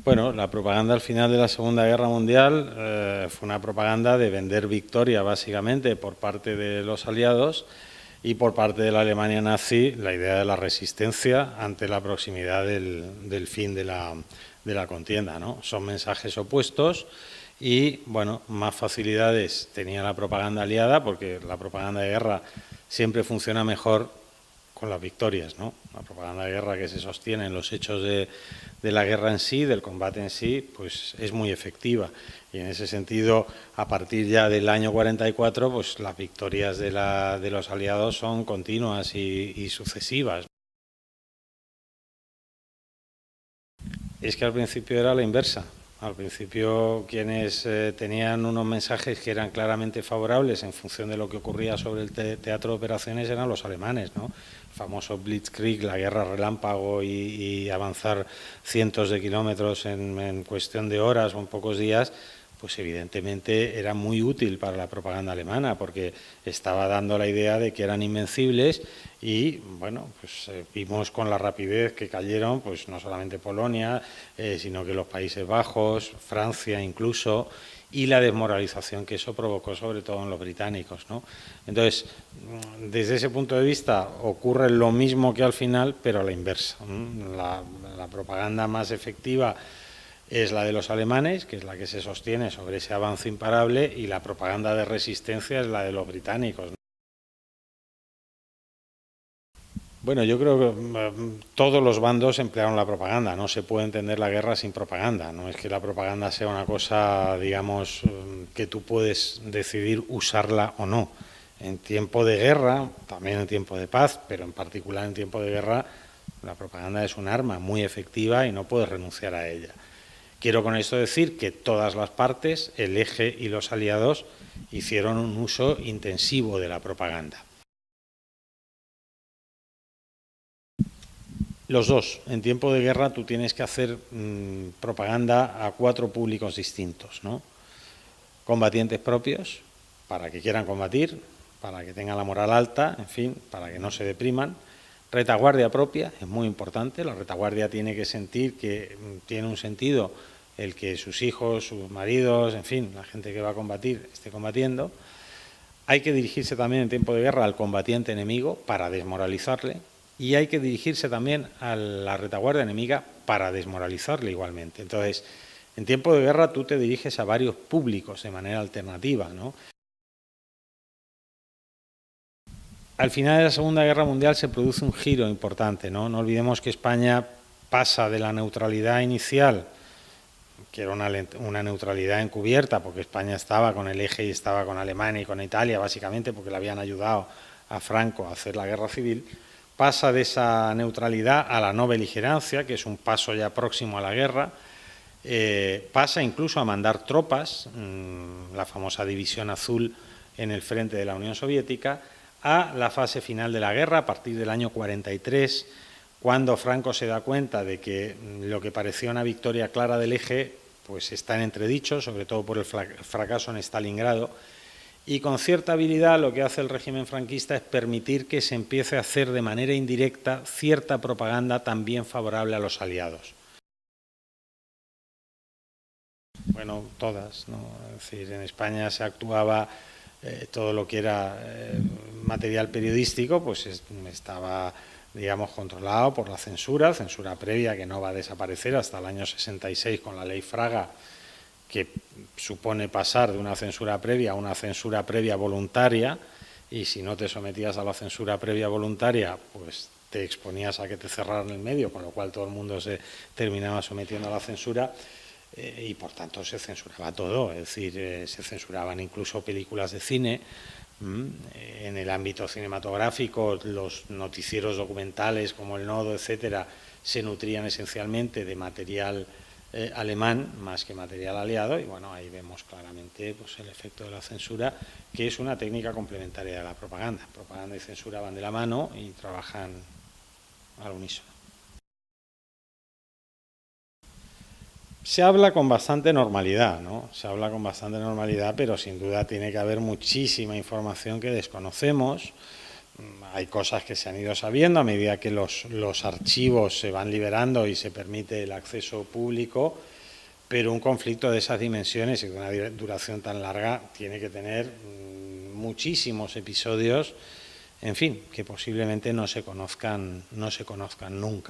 Bueno, la propaganda al final de la Segunda Guerra Mundial fue una propaganda de vender victoria, básicamente, por parte de los aliados y por parte de la Alemania nazi, la idea de la resistencia ante la proximidad del fin de la contienda, ¿no? Son mensajes opuestos y, bueno, más facilidades tenía la propaganda aliada, porque la propaganda de guerra siempre funciona mejor con las victorias, ¿no? La propaganda de guerra que se sostiene en los hechos de la guerra en sí, del combate en sí, pues es muy efectiva. Y en ese sentido, a partir ya del año 44, pues las victorias de los aliados son continuas y sucesivas. Es que al principio era la inversa. Al principio quienes tenían unos mensajes que eran claramente favorables en función de lo que ocurría sobre el teatro de operaciones eran los alemanes, ¿no? El famoso Blitzkrieg, la guerra relámpago y avanzar cientos de kilómetros en cuestión de horas o en pocos días, pues evidentemente era muy útil para la propaganda alemana porque estaba dando la idea de que eran invencibles y, bueno, pues vimos con la rapidez que cayeron, pues no solamente Polonia, sino que los Países Bajos, Francia incluso, y la desmoralización que eso provocó sobre todo en los británicos, ¿no? Entonces, desde ese punto de vista ocurre lo mismo que al final, pero a la inversa. La propaganda más efectiva es la de los alemanes, que es la que se sostiene sobre ese avance imparable, y la propaganda de resistencia es la de los británicos. Bueno, yo creo que todos los bandos emplearon la propaganda. No se puede entender la guerra sin propaganda. No es que la propaganda sea una cosa, digamos, que tú puedes decidir usarla o no. En tiempo de guerra, también en tiempo de paz, pero en particular en tiempo de guerra, la propaganda es un arma muy efectiva y no puedes renunciar a ella. Quiero con esto decir que todas las partes, el eje y los aliados, hicieron un uso intensivo de la propaganda. Los dos. En tiempo de guerra tú tienes que hacer propaganda a 4 públicos distintos, ¿no? Combatientes propios, para que quieran combatir, para que tengan la moral alta, en fin, para que no se depriman. Retaguardia propia, es muy importante. La retaguardia tiene que sentir que tiene un sentido el que sus hijos, sus maridos, en fin, la gente que va a combatir esté combatiendo. Hay que dirigirse también en tiempo de guerra al combatiente enemigo para desmoralizarle y hay que dirigirse también a la retaguardia enemiga para desmoralizarle igualmente. Entonces, en tiempo de guerra tú te diriges a varios públicos de manera alternativa, ¿no? Al final de la Segunda Guerra Mundial se produce un giro importante, ¿no? No olvidemos que España pasa de la neutralidad inicial, que era una neutralidad encubierta, porque España estaba con el eje y estaba con Alemania y con Italia, básicamente porque le habían ayudado a Franco a hacer la guerra civil, pasa de esa neutralidad a la no beligerancia, que es un paso ya próximo a la guerra, pasa incluso a mandar tropas, la famosa División Azul en el frente de la Unión Soviética, a la fase final de la guerra, a partir del año 43, cuando Franco se da cuenta de que lo que parecía una victoria clara del eje, pues está en entredicho, sobre todo por el fracaso en Stalingrado, y con cierta habilidad lo que hace el régimen franquista es permitir que se empiece a hacer de manera indirecta cierta propaganda también favorable a los aliados. Bueno, todas, ¿no? Es decir, en España se actuaba todo lo que era material periodístico, pues estaba, digamos, controlado por la censura previa que no va a desaparecer hasta el año 66 con la ley Fraga, que supone pasar de una censura previa a una censura previa voluntaria, y si no te sometías a la censura previa voluntaria, pues te exponías a que te cerraran el medio, con lo cual todo el mundo se terminaba sometiendo a la censura. Y por tanto se censuraba todo, es decir, se censuraban incluso películas de cine. En el ámbito cinematográfico, los noticieros documentales como El Nodo, etcétera, se nutrían esencialmente de material alemán más que material aliado, y bueno, ahí vemos claramente pues, el efecto de la censura, que es una técnica complementaria de la propaganda. Propaganda y censura van de la mano y trabajan al unísono. Se habla con bastante normalidad, ¿no? Se habla con bastante normalidad, pero sin duda tiene que haber muchísima información que desconocemos, hay cosas que se han ido sabiendo a medida que los archivos se van liberando y se permite el acceso público, pero un conflicto de esas dimensiones y de una duración tan larga tiene que tener muchísimos episodios, en fin, que posiblemente no se conozcan nunca.